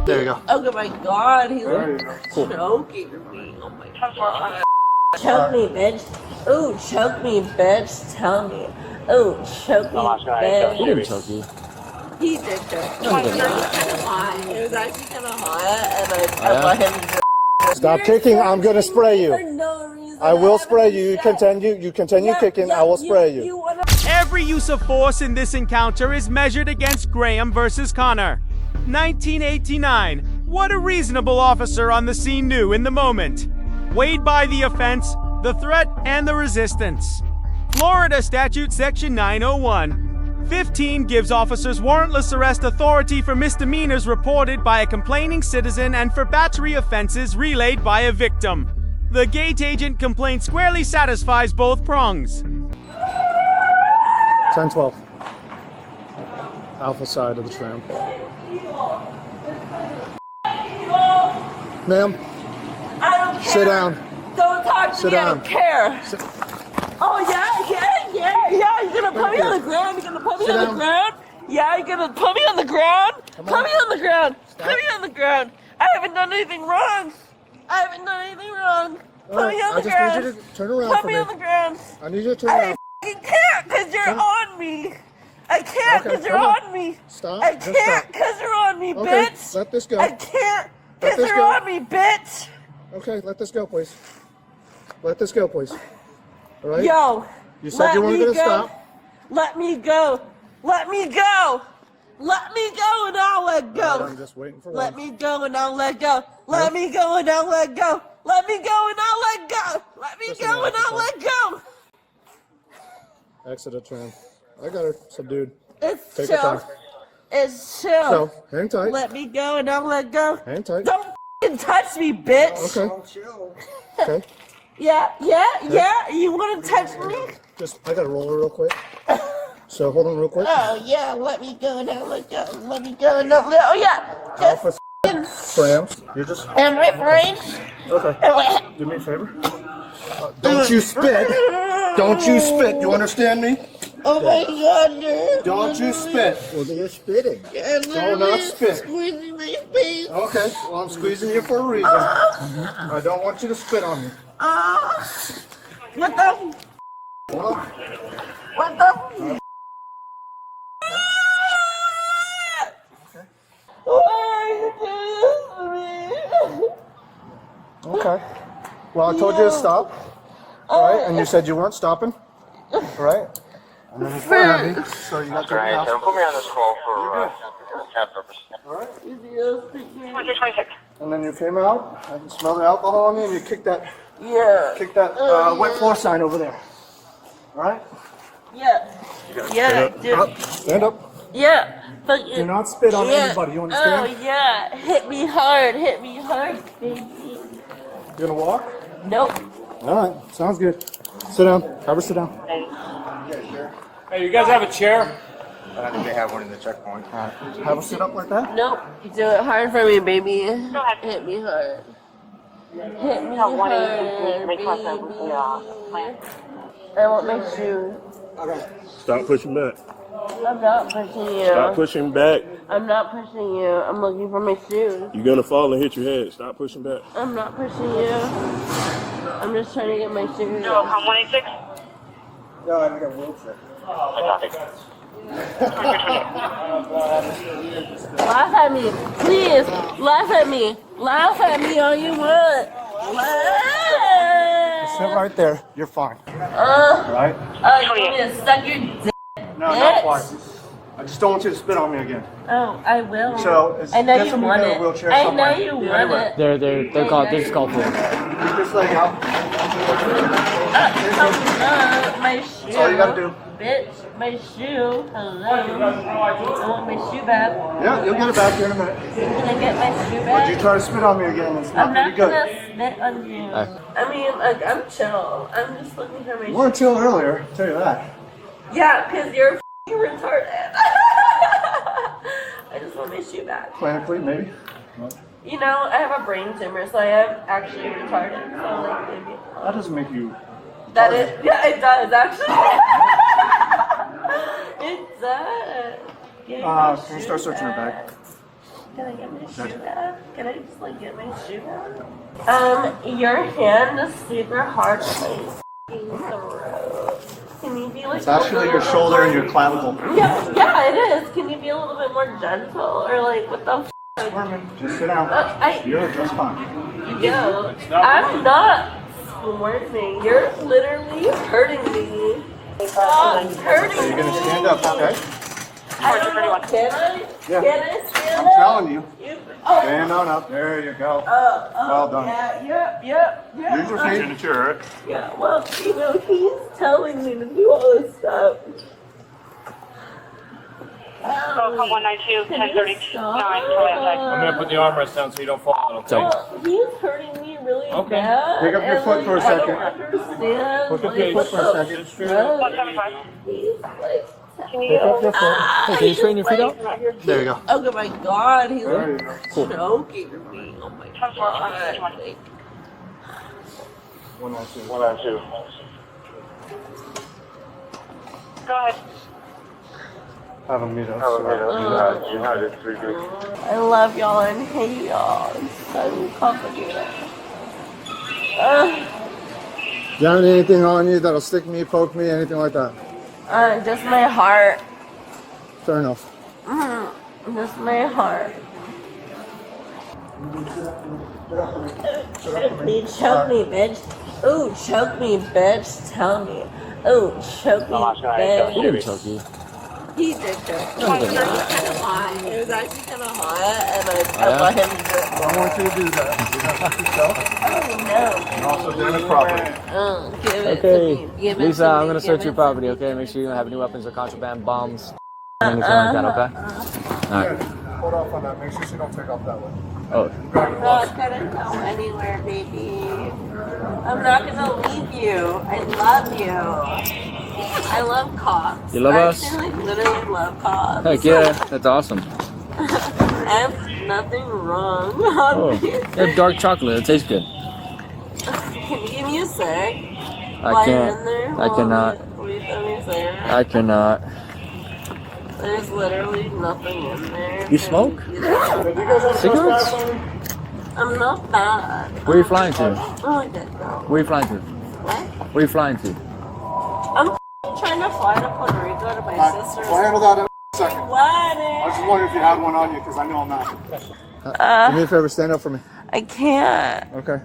There you go. Oh my god, he's choking me. Oh my god. Choke me, bitch. Ooh, choke me, bitch. Tell me. Ooh, choke me, bitch. He didn't choke you. He did choke me. It was kind of hot. It was actually kind of hot, and I let him do. Stop kicking. I'm going to spray you. For no reason. I will spray you. You continue kicking. I will spray you. Every use of force in this encounter is measured against Graham versus Connor. 1989. What a reasonable officer on the scene knew in the moment. Weighed by the offense, the threat, and the resistance. Florida Statute Section 901. 15 gives officers warrantless arrest authority for misdemeanors reported by a complaining citizen and for battery offenses relayed by a victim. The gate agent complaint squarely satisfies both prongs. 10-12. Alpha side of the tram. Ma'am, I don't care. sit down. Don't talk to me. down. I don't care. Oh yeah. You're gonna put me on the ground. You're gonna put me on the ground. Yeah, you're gonna put me on the ground. Put me on the ground. Put me on the ground. I haven't done anything wrong. Put me on the ground. I just need you to turn around Put me on the ground. I need you to turn around. I can't because you're on me. I can't because you're on me. Stop. I can't because you're on me, Okay, bitch. let this go. I can't Let because this you're go. on me, bitch. Okay, let this go, please. Let this go, please. All right? Yo. You said you weren't going to stop. Let me go. Let me go. Let me go and I'll let go. Right, I'm just waiting for Let one. me go and I'll let go. Let me go and I'll let go. Let me go and I'll let go. Let me go and I'll let go. Exit a tram. I got her subdued. It's Take your chill. time. It's chill. So, hang tight. Let me go and I'll let go. Hang tight. Don't f***ing touch me, bitch. Okay. Okay. Yeah. You want to touch me? I got to roll her real quick. So, hold on real quick. Oh, yeah. Let me go and I'll let go. Let me go and I'll let go. Oh, yeah. Alpha trams. You're just... Am I right? Okay. Do me a favor. Don't you spit. Don't you spit. You understand me? Oh my god, dude. Don't you spit. Well, you're spitting. Do not spit. Squeezing my face. Okay, well, I'm squeezing you for a reason. I don't want you to spit on me. What the? Hold on. What the? Why are you doing this to me? Okay. Well, I told you to stop. Right? And you said you weren't stopping. Right? And then it's heavy, so you got to Right, so put me on this call for cab purpose. Alright? 226. And then you came out, I can smell the alcohol on you, and you kicked that Yeah. wet floor sign over there. Alright? Yeah. Yeah, dude. Stand up. Yeah. Fuck Do not spit on anybody, you understand? Oh, yeah. Hit me hard, baby. You gonna walk? Nope. Alright, sounds good. Sit down. Have her sit down. Hey, you guys have a chair? I think they have one in the checkpoint. Alright. Have her sit up like that. Nope. Do it hard for me, baby. Hit me hard. Hit me hard, baby. I want my shoes. Stop pushing back. I'm not pushing you. Stop pushing back. I'm not pushing you. I'm looking for my shoes. You're gonna fall and hit your head. Stop pushing back. I'm not pushing you. I'm just trying to get my shoes. No, come 186. No, I got a wheelchair. I copy. Laugh at me. Please. Laugh at me. Laugh at me all you want. Laugh. Sit right there. You're fine. Right? You want me to suck your dick? No, not quite. I just don't want you to spit on me again. Oh, I will. So, I know get you somebody want in a it. wheelchair I know somewhere. you want Anywhere. it. They're called for it. You just lay out. My shoe. That's all you gotta do. Bitch, my shoe. Hello. I want my shoe back. Yeah, you'll get it back here in a minute. Can I get my shoe Would back? you try to spit on me again? It's not I'm gonna not be good. gonna spit on you. I mean, like, I'm chill. I'm just looking for my You weren't chill earlier, I'll tell you that. Yeah, because you're f***ing retarded. I just want my shoe back. Clinically, maybe. You know, I have a brain tumor, so I am actually retarded. So, like, maybe. That doesn't make you... That is, yeah, it does, actually. It does. Can you start searching her bag? Can I get my shoe back? Can I just like get my shoe back? Your hand is super hard on my f***ing throat. Can you be like It's actually your shoulder and your clavicle. Yeah, it is. Can you be a little bit more gentle? Or like, what the f***? Just sit down. You're just fine. Yo, I'm not squirming. You're literally hurting me. Stop hurting me. You're gonna stand up, okay? I don't know. Can I? Yeah. Can I stand I'm up? telling you. Oh. Stand on up. There you go. Well done. Yeah. Use your feet. In the chair, right? Yeah, well, you know, he's telling me to do all this stuff. Call 192, 1039, I'm gonna put the armrest down so you don't fall out, okay? Well, he's hurting me really bad. Pick up your and, foot like, for a I second. don't understand. Pick up your foot for a second. 175. He's like, Can you Pick up your foot. Hey, can you straighten your feet out? There you go. Oh my god, he's There you like go. choking me. Oh my god. 192. Go ahead. Have a meet us. United 3 group. I love y'all and hate y'all. It's so complicated. Do you have anything on you that'll stick me, poke me, anything like that? Just my heart. Fair enough. Just my heart. Choke me, bitch. Ooh, choke me, bitch. Tell me. Ooh, choke me, bitch. He didn't choke you. He did choke me. It was kind of hot. It was actually kind of hot, and I let him do it. I don't want you to do that. You don't have to yourself. Oh, no. And also damage property. Give it to Okay, me. Give it Lisa, to I'm me. gonna Give search it your to property, me. okay? Make sure you don't have any weapons or contraband, bombs, anything like that, okay? Alright. Hold off on that. Make sure she don't take off that way. Oh, I'm not gonna go anywhere, baby. I'm not gonna leave you. I love you. I love cops. You love us? I actually literally love cops. heck yeah, that's awesome. I have nothing wrong on Oh, me. you have dark chocolate, it tastes good. Can you give me a sec? I While you're can't. in there, I cannot. Please let me say it. I cannot. There's literally nothing in there. You smoke? Did you guys have Cigarettes? trespass on me? I'm not bad. Where are you flying to? Oh, I did go. Where are you flying to? What? Where are you flying to? I'm trying to fly to Puerto Rico to my sister's We'll handle that in a second. I wedding. was just wondering if you had one on you, because I know I'm not. Do me a favor, stand up for me. I can't. Okay.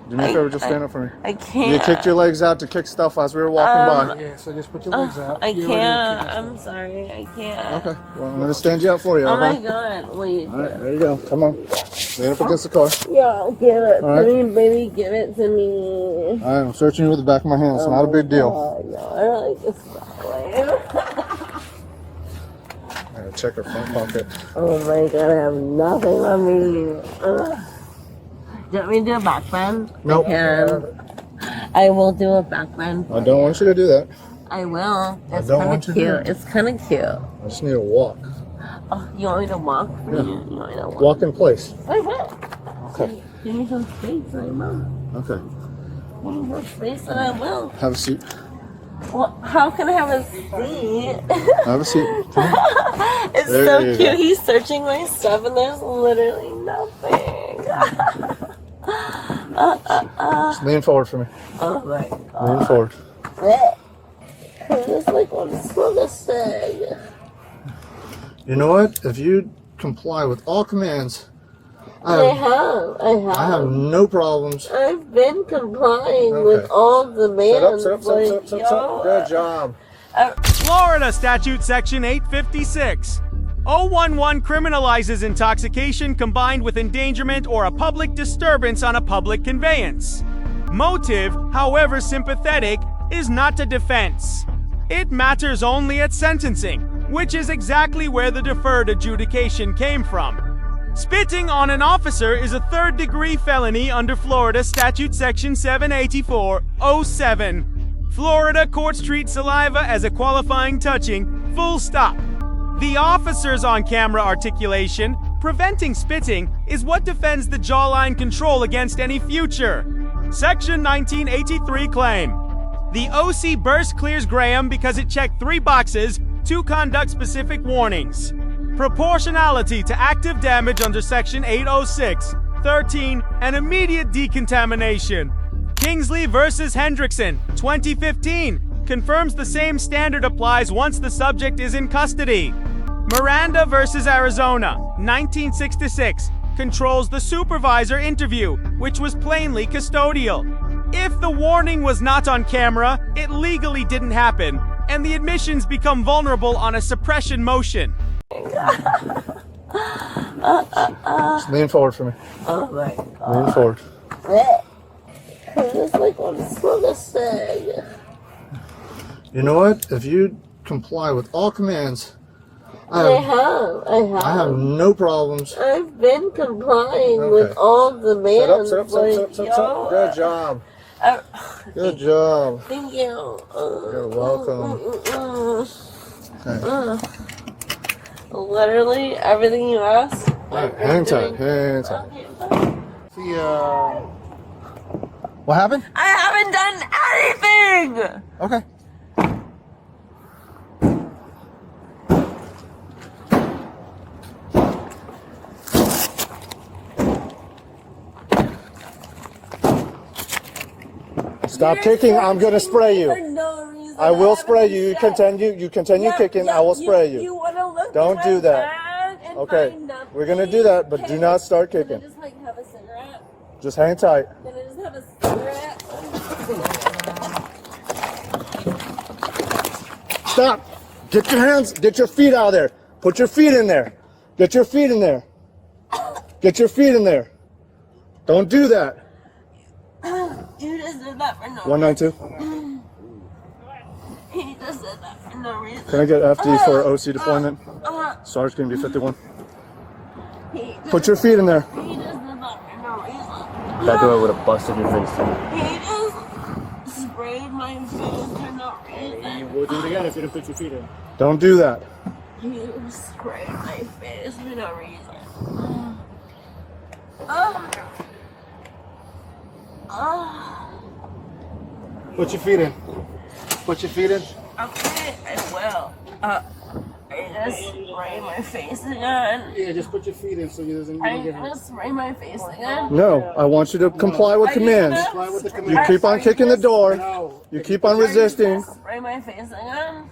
Do me a favor, just stand up for me. I can't. You kicked your legs out to kick stuff as we were walking by. Yeah, so just put your legs out. I can't. I'm sorry. I can't. Okay. Well, I'm gonna stand you out for you. Oh my Okay. god. Wait. All right. There you go. Come on. Stand up against the car. Yeah, give it All to right. me, baby. Give it to me. All right. I'm searching you with the back of my hand. It's not a big deal. Oh, no, I don't like this way. All right, check her front pocket. Oh my god, I have nothing on me. Ugh. Do you want me to do a back bend? Nope. I can. I will do a back bend. I don't want you to do that. I will. It's don't kind want of you to cute. do it. It's kind of cute. I just need to walk. Oh, you want me to walk for Yeah. you? You want me to walk? Walk in place. I will. Okay. Give me some space, I will. Okay. Give me some space, and I will. Have a seat. Well, how can I have a seat? Have a seat. Come on. It's There so you cute. go. He's searching my stuff, and there's literally nothing. Just lean forward for me. Oh my god. Lean forward. I just like want to smoke a cig. You know what? If you comply with all commands, I have. I have no problems. I've been complying Okay. with all Sit up, demands. sit up, sit up, sit up, sit up, sit up. Good job. Florida Statute Section 856. 011 criminalizes intoxication combined with endangerment or a public disturbance on a public conveyance. Motive, however sympathetic, is not a defense. It matters only at sentencing, which is exactly where the deferred adjudication came from. Spitting on an officer is a third-degree felony under Florida Statute Section 784-07. Florida courts treat saliva as a qualifying touching, full stop. The officer's on-camera articulation, preventing spitting, is what defends the jawline control against any future. Section 1983 claim. The OC burst clears Graham because it checked 3 boxes, 2 conduct-specific warnings. proportionality to active damage under Section 806, 13, and immediate decontamination. Kingsley versus Hendrickson, 2015, confirms the same standard applies once the subject is in custody. Miranda versus Arizona, 1966, controls the supervisor interview, which was plainly custodial. If the warning was not on camera, it legally didn't happen, and the admissions become vulnerable on a suppression motion. Just lean forward for me. Oh my god. Lean forward. I just like want to smoke a cig. You know what? If you comply with all commands, I have no problems. I've been complying with all demands. Sit up. Good job. Good job. Thank you. You're welcome. Okay. Literally everything you asked. Hang tight. See, what happened? I haven't done anything. Okay. Stop kicking. I'm gonna spray you. For no reason. I will spray you. You continue kicking. I will spray you. You wanna look Don't at do my that. bag and Okay. find nothing? We're gonna do that, but do not start Can I kicking. just like have a cigarette? Just hang tight. Can I just have a cigarette? Stop. Get your hands. Get your feet out of there. Put your feet in there. Get your feet in there. Get your feet in there. Don't do that. You just did that for no 192. reason. He just did that for no reason. Can I get FD for OC deployment? Sarge, can you be 51? He just, Put your feet in there. he just did that for no reason. That door would have busted your face too. He just sprayed my face for no reason. We'll do it again if you don't put your feet in. Don't do that. He sprayed my face for no reason. Put your feet in. Put your feet in. Okay, I will. I just spray my face again. Yeah, just put your feet in so you doesn't I just spray my face again. No, I want you to comply with commands. You keep on kicking the door. You keep on resisting. Spray my face again.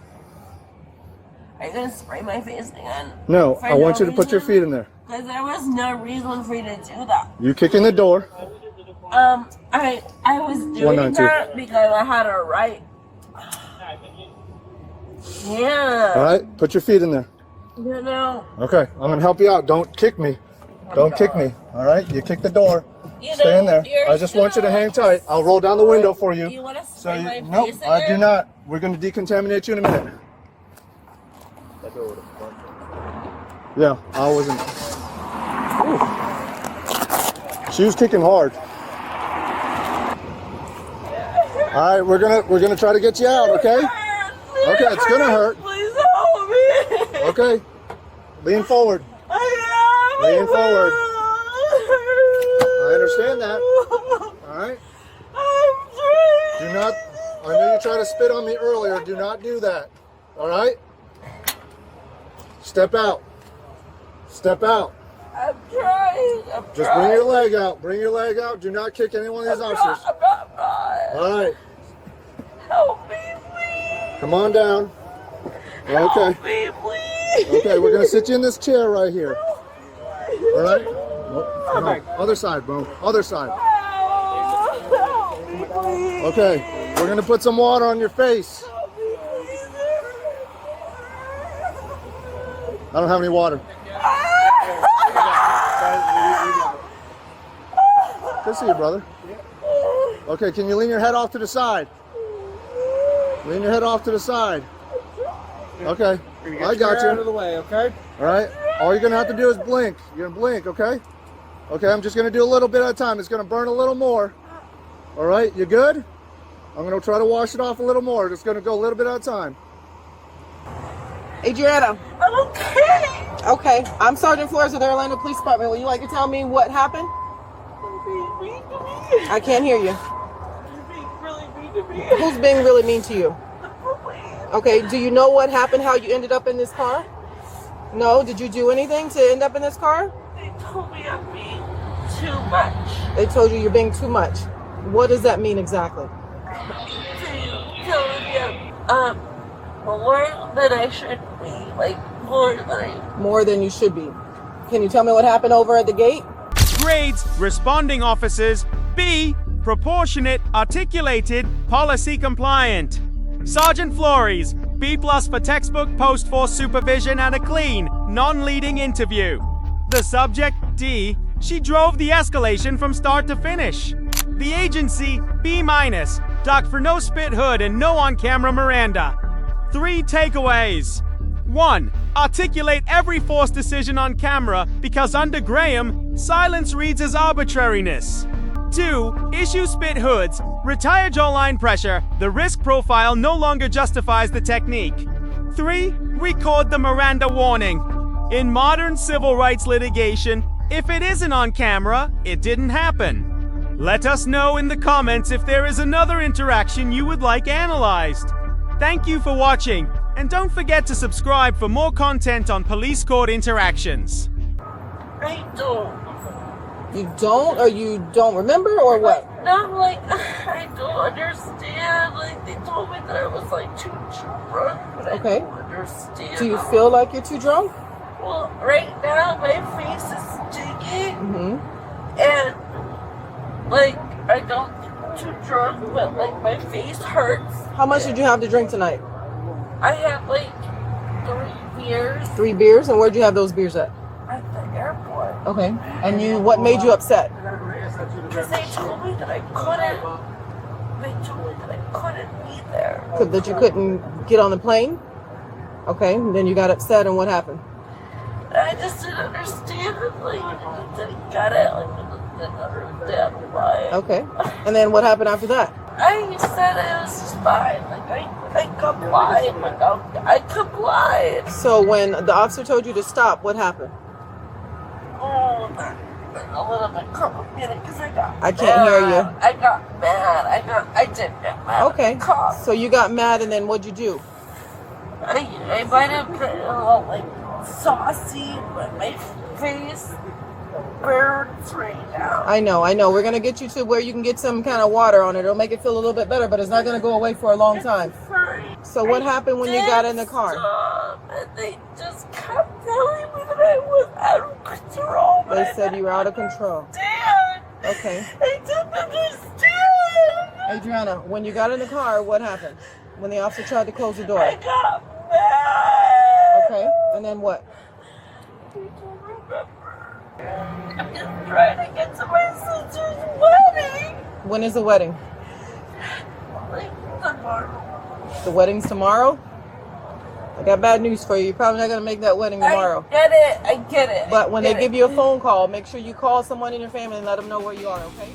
Are you gonna spray my face again? No, For I want you to put your reason? feet in there. Because there was no reason for you to do that. You kicking the door. I was doing 192. that because I had a right. Yeah. All right, put your feet in there. You know. Okay, I'm gonna help you out. Don't kick me. Don't kick me. All right, you kick the door. You Stay in there. you're I just want you to hang tight. I'll roll down the window for you. You want to So spray my nope, face I do again? not. We're gonna decontaminate you in a minute. That door would have busted. Yeah, I wasn't. Ooh. She was kicking hard. All right, we're gonna try to get you out. Okay. Okay, it's gonna hurt. Please help me. Okay. Lean forward. Lean forward. I understand that. All right. Do not. I know you tried to spit on me earlier. Do not do that. All right. Step out. Step out. I'm trying. Just bring your leg out. Bring your leg out. Do not kick any one of these officers. I'm not trying. All right. Help me, please. Come on down. Okay. Help me, please. Okay, we're gonna sit you in this chair right here. All right. No, other side, bro. Other side. Help me, please. Okay. We're gonna put some water on your face. Help me, please. I don't have any water. Good to see you, brother. Okay, can you lean your head off to the side? Lean your head off to the side. Okay, I got you. Out of the way, okay? All right, all you're gonna have to do is blink. You're gonna blink, okay? Okay, I'm just gonna do a little bit at a time. It's gonna burn a little more. All right, you good? I'm gonna try to wash it off a little more. Just gonna go a little bit at a time. Adriana. I'm okay. Okay, I'm Sergeant Flores of the Orlando Police Department. Would you like to tell me what happened? I can't hear you. Really mean to me. Who's being really mean to you? Okay, do you know what happened, how you ended up in this car? No, did you do anything to end up in this car? They told me I'm being too much. They told you you're being too much. What does that mean exactly? They told me I'm more than I should be. Like, more than you should be. Can you tell me what happened over at the gate? Grades, responding officers. B, proportionate, articulated, policy compliant. Sergeant Flores, B+ for textbook, post-force supervision, and a clean, non-leading interview. The subject, D, she drove the escalation from start to finish. The agency, B-, docked for no spit hood and no on-camera Miranda. 3 takeaways. 1. Articulate every force decision on camera because under Graham, silence reads as arbitrariness. 2. Issue spit hoods. Retire jawline pressure. The risk profile no longer justifies the technique. 3. Record the Miranda warning. In modern civil rights litigation, if it isn't on camera, it didn't happen. Let us know in the comments if there is another interaction you would like analyzed. Thank you for watching, and don't forget to subscribe for more content on police court interactions. I don't. You don't, or you don't remember, or what? No, like, I don't understand. Like, they told me that I was, like, too drunk, but I don't understand. Do you feel like you're too drunk? Well, right now, my face is jigging, Mm-hmm. and, like, I don't too drunk, but, like, my face hurts. How much did you have to drink tonight? I had, like, 3 beers. 3 beers? And where'd you have those beers at? At the airport. Okay. And what made you upset? Because they told me that I couldn't. They told me that I couldn't be there. That you couldn't get on the plane? Okay. And then you got upset, and what happened? I just didn't understand it. Like, I didn't get it. Like, I didn't understand why. Okay. And then what happened after that? I said it was just fine. Like, I complied. Like, I complied. So when the officer told you to stop, what happened? Oh, a little bit complicated because I can't hear you. I got mad. I did get mad. Okay. So you got mad, and then what'd you do? I might have been a little, like, saucy, but my face burns right now. I know. We're going to get you to where you can get some kind of water on it. It'll make it feel a little bit better, but it's not going to go away for a long time. So what happened when you got in the car? And they just kept telling me that I was out of control. They said you were out of control. Okay. I didn't understand. Adriana, when you got in the car, what happened? When the officer tried to close the door? I got mad. Okay. And then what? I don't remember. I'm just trying to get to my sister's wedding. When is the wedding? Like, tomorrow. The wedding's tomorrow? I got bad news for you. You're probably not going to make that wedding tomorrow. I get it. But when they give you a phone call, make sure you call someone in your family and let them know where you are, okay?